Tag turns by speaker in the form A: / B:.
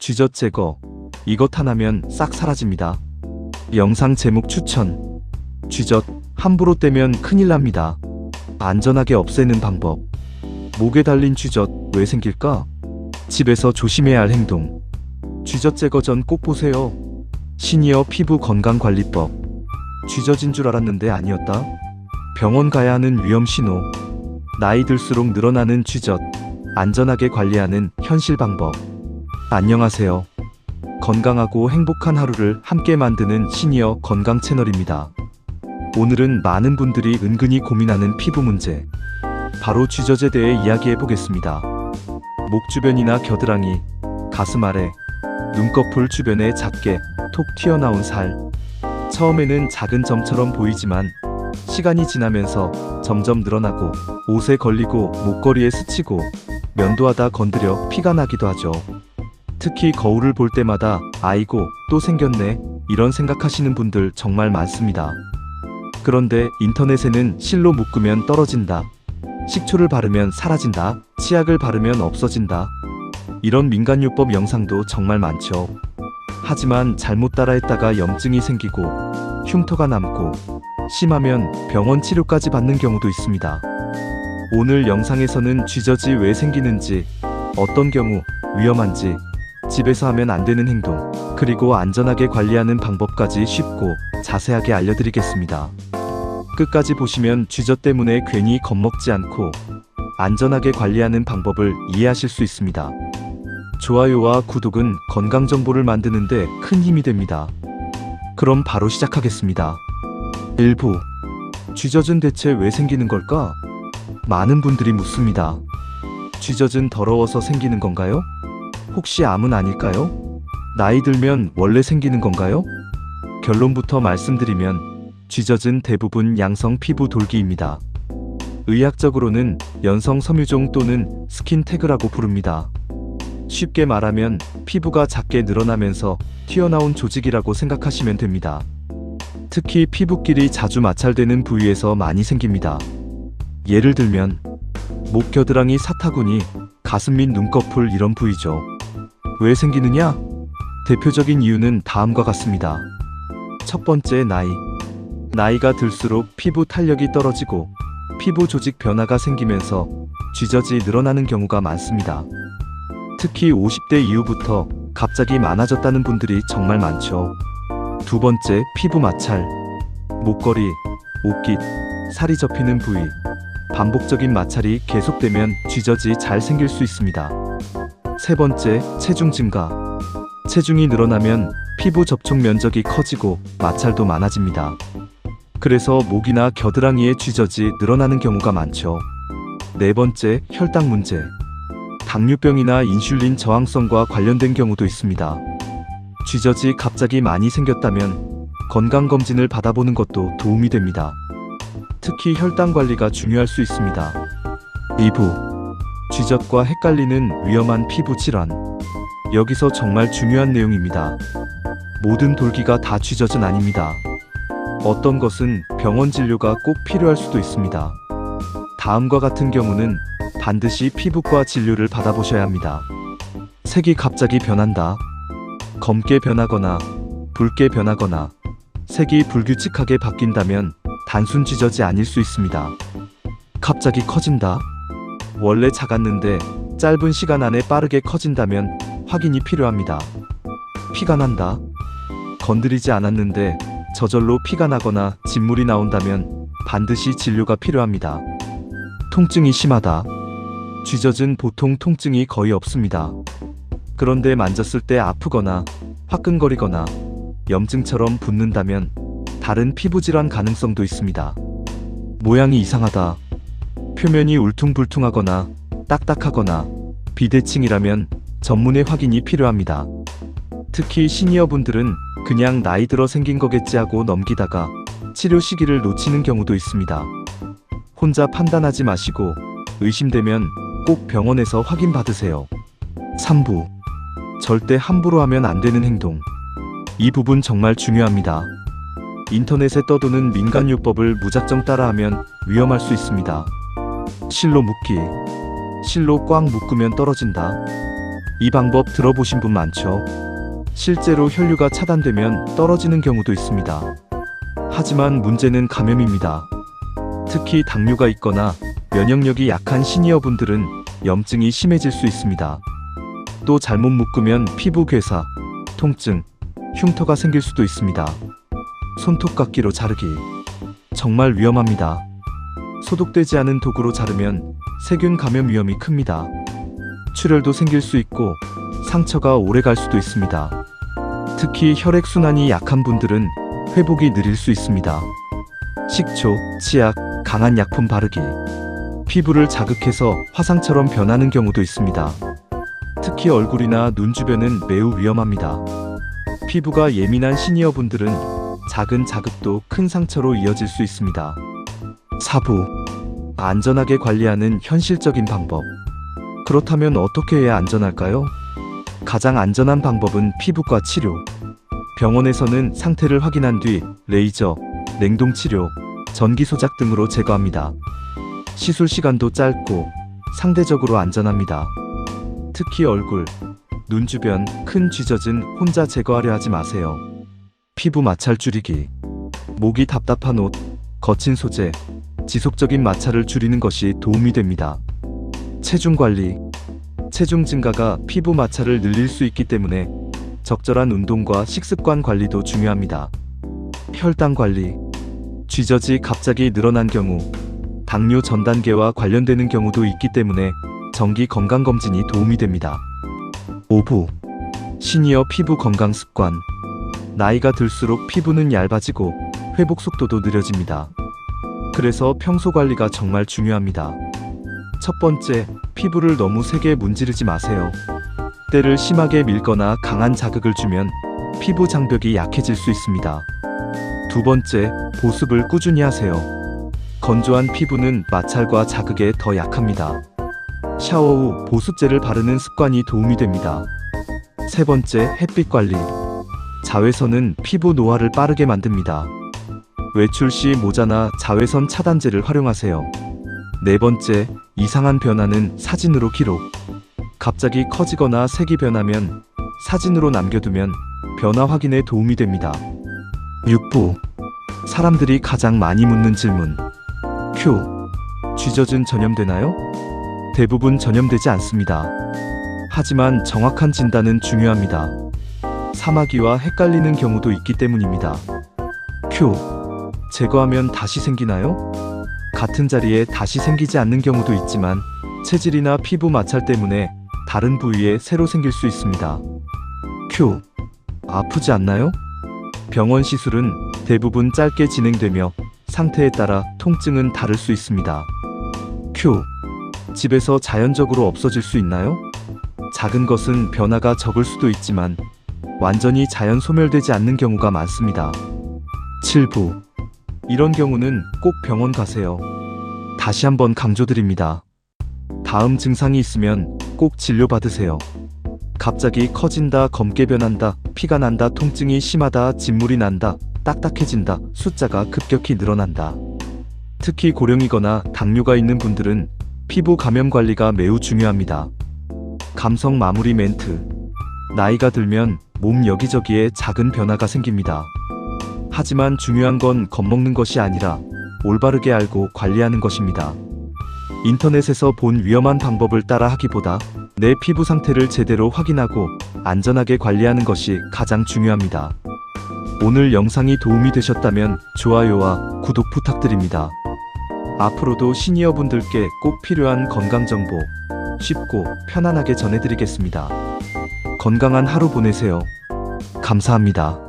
A: 쥐젖 제거. 이것 하나면 싹 사라집니다. 영상 제목 추천. 쥐젖 함부로 떼면 큰일 납니다. 안전하게 없애는 방법. 목에 달린 쥐젖 왜 생길까? 집에서 조심해야 할 행동. 쥐젖 제거 전 꼭 보세요. 시니어 피부 건강관리법. 쥐젖인 줄 알았는데 아니었다. 병원 가야 하는 위험 신호. 나이 들수록 늘어나는 쥐젖. 안전하게 관리하는 현실 방법. 안녕하세요. 건강하고 행복한 하루를 함께 만드는 시니어 건강 채널입니다. 오늘은 많은 분들이 은근히 고민하는 피부 문제, 바로 쥐젖에 대해 이야기해 보겠습니다. 목 주변이나 겨드랑이, 가슴 아래, 눈꺼풀 주변에 작게 톡 튀어나온 살. 처음에는 작은 점처럼 보이지만 시간이 지나면서 점점 늘어나고 옷에 걸리고 목걸이에 스치고 면도하다 건드려 피가 나기도 하죠. 특히 거울을 볼 때마다 아이고 또 생겼네 이런 생각하시는 분들 정말 많습니다. 그런데 인터넷에는 실로 묶으면 떨어진다, 식초를 바르면 사라진다, 치약을 바르면 없어진다, 이런 민간요법 영상도 정말 많죠. 하지만 잘못 따라했다가 염증이 생기고 흉터가 남고 심하면 병원 치료까지 받는 경우도 있습니다. 오늘 영상에서는 쥐젖이 왜 생기는지, 어떤 경우 위험한지, 집에서 하면 안 되는 행동, 그리고 안전하게 관리하는 방법까지 쉽고 자세하게 알려드리겠습니다. 끝까지 보시면 쥐젖 때문에 괜히 겁먹지 않고 안전하게 관리하는 방법을 이해하실 수 있습니다. 좋아요와 구독은 건강 정보를 만드는데 큰 힘이 됩니다. 그럼 바로 시작하겠습니다. 1부. 쥐젖은 대체 왜 생기는 걸까? 많은 분들이 묻습니다. 쥐젖은 더러워서 생기는 건가요? 혹시 암은 아닐까요? 나이 들면 원래 생기는 건가요? 결론부터 말씀드리면 쥐젖은 대부분 양성 피부 돌기입니다. 의학적으로는 연성 섬유종 또는 스킨 태그라고 부릅니다. 쉽게 말하면 피부가 작게 늘어나면서 튀어나온 조직이라고 생각하시면 됩니다. 특히 피부끼리 자주 마찰되는 부위에서 많이 생깁니다. 예를 들면 목 겨드랑이 사타구니, 가슴 및 눈꺼풀 이런 부위죠. 왜 생기느냐? 대표적인 이유는 다음과 같습니다. 첫 번째, 나이가 들수록 피부 탄력이 떨어지고 피부 조직 변화가 생기면서 쥐젖이 늘어나는 경우가 많습니다. 특히 50대 이후부터 갑자기 많아졌다는 분들이 정말 많죠. 두 번째, 피부 마찰. 목걸이, 옷깃, 살이 접히는 부위. 반복적인 마찰이 계속되면 쥐젖이 잘 생길 수 있습니다. 세 번째, 체중 증가. 체중이 늘어나면 피부 접촉 면적이 커지고 마찰도 많아집니다. 그래서 목이나 겨드랑이에 쥐젖이 늘어나는 경우가 많죠. 네 번째, 혈당 문제. 당뇨병이나 인슐린 저항성과 관련된 경우도 있습니다. 쥐젖이 갑자기 많이 생겼다면 건강검진을 받아보는 것도 도움이 됩니다. 특히 혈당 관리가 중요할 수 있습니다. 2부. 쥐젖과 헷갈리는 위험한 피부 질환. 여기서 정말 중요한 내용입니다. 모든 돌기가 다 쥐젖은 아닙니다. 어떤 것은 병원 진료가 꼭 필요할 수도 있습니다. 다음과 같은 경우는 반드시 피부과 진료를 받아보셔야 합니다. 색이 갑자기 변한다. 검게 변하거나 붉게 변하거나 색이 불규칙하게 바뀐다면 단순 쥐젖이 아닐 수 있습니다. 갑자기 커진다. 원래 작았는데 짧은 시간 안에 빠르게 커진다면 확인이 필요합니다. 피가 난다. 건드리지 않았는데 저절로 피가 나거나 진물이 나온다면 반드시 진료가 필요합니다. 통증이 심하다. 쥐젖은 보통 통증이 거의 없습니다. 그런데 만졌을 때 아프거나 화끈거리거나 염증처럼 붓는다면 다른 피부질환 가능성도 있습니다. 모양이 이상하다. 표면이 울퉁불퉁하거나 딱딱하거나 비대칭이라면 전문의 확인이 필요합니다. 특히 시니어분들은 그냥 나이 들어 생긴 거겠지 하고 넘기다가 치료 시기를 놓치는 경우도 있습니다. 혼자 판단하지 마시고 의심되면 꼭 병원에서 확인받으세요. 3부. 절대 함부로 하면 안 되는 행동. 이 부분 정말 중요합니다. 인터넷에 떠도는 민간요법을 무작정 따라하면 위험할 수 있습니다. 실로 묶기. 실로 꽉 묶으면 떨어진다. 이 방법 들어보신 분 많죠? 실제로 혈류가 차단되면 떨어지는 경우도 있습니다. 하지만 문제는 감염입니다. 특히 당뇨가 있거나 면역력이 약한 시니어분들은 염증이 심해질 수 있습니다. 또 잘못 묶으면 피부 괴사, 통증, 흉터가 생길 수도 있습니다. 손톱깎이로 자르기. 정말 위험합니다. 소독되지 않은 도구로 자르면 세균 감염 위험이 큽니다. 출혈도 생길 수 있고 상처가 오래 갈 수도 있습니다. 특히 혈액순환이 약한 분들은 회복이 느릴 수 있습니다. 식초, 치약, 강한 약품 바르기. 피부를 자극해서 화상처럼 변하는 경우도 있습니다. 특히 얼굴이나 눈 주변은 매우 위험합니다. 피부가 예민한 시니어분들은 작은 자극도 큰 상처로 이어질 수 있습니다. 사부. 안전하게 관리하는 현실적인 방법. 그렇다면 어떻게 해야 안전할까요? 가장 안전한 방법은 피부과 치료. 병원에서는 상태를 확인한 뒤 레이저, 냉동치료, 전기소작 등으로 제거합니다. 시술 시간도 짧고 상대적으로 안전합니다. 특히 얼굴, 눈 주변 큰 쥐젖은 혼자 제거하려 하지 마세요. 피부 마찰 줄이기. 목이 답답한 옷, 거친 소재, 지속적인 마찰을 줄이는 것이 도움이 됩니다. 체중 관리. 체중 증가가 피부 마찰을 늘릴 수 있기 때문에 적절한 운동과 식습관 관리도 중요합니다. 혈당 관리. 쥐젖이 갑자기 늘어난 경우, 당뇨 전 단계와 관련되는 경우도 있기 때문에 정기 건강검진이 도움이 됩니다. 5부. 시니어 피부 건강 습관. 나이가 들수록 피부는 얇아지고 회복 속도도 느려집니다. 그래서 평소 관리가 정말 중요합니다. 첫 번째, 피부를 너무 세게 문지르지 마세요. 때를 심하게 밀거나 강한 자극을 주면 피부 장벽이 약해질 수 있습니다. 두 번째, 보습을 꾸준히 하세요. 건조한 피부는 마찰과 자극에 더 약합니다. 샤워 후 보습제를 바르는 습관이 도움이 됩니다. 세 번째, 햇빛 관리. 자외선은 피부 노화를 빠르게 만듭니다. 외출 시 모자나 자외선 차단제를 활용하세요. 네 번째, 이상한 변화는 사진으로 기록. 갑자기 커지거나 색이 변하면 사진으로 남겨두면 변화 확인에 도움이 됩니다. 6부. 사람들이 가장 많이 묻는 질문. 큐. 쥐젖은 전염되나요? 대부분 전염되지 않습니다. 하지만 정확한 진단은 중요합니다. 사마귀와 헷갈리는 경우도 있기 때문입니다. 큐. 제거하면 다시 생기나요? 같은 자리에 다시 생기지 않는 경우도 있지만 체질이나 피부 마찰 때문에 다른 부위에 새로 생길 수 있습니다. 큐. 아프지 않나요? 병원 시술은 대부분 짧게 진행되며 상태에 따라 통증은 다를 수 있습니다. 큐. 집에서 자연적으로 없어질 수 있나요? 작은 것은 변화가 적을 수도 있지만 완전히 자연 소멸되지 않는 경우가 많습니다. 7부. 이런 경우는 꼭 병원 가세요. 다시 한번 강조드립니다. 다음 증상이 있으면 꼭 진료받으세요. 갑자기 커진다, 검게 변한다, 피가 난다, 통증이 심하다, 진물이 난다, 딱딱해진다, 숫자가 급격히 늘어난다. 특히 고령이거나 당뇨가 있는 분들은 피부 감염 관리가 매우 중요합니다. 감성 마무리 멘트. 나이가 들면 몸 여기저기에 작은 변화가 생깁니다. 하지만 중요한 건 겁먹는 것이 아니라 올바르게 알고 관리하는 것입니다. 인터넷에서 본 위험한 방법을 따라 하기보다 내 피부 상태를 제대로 확인하고 안전하게 관리하는 것이 가장 중요합니다. 오늘 영상이 도움이 되셨다면 좋아요와 구독 부탁드립니다. 앞으로도 시니어분들께 꼭 필요한 건강정보 쉽고 편안하게 전해드리겠습니다. 건강한 하루 보내세요. 감사합니다.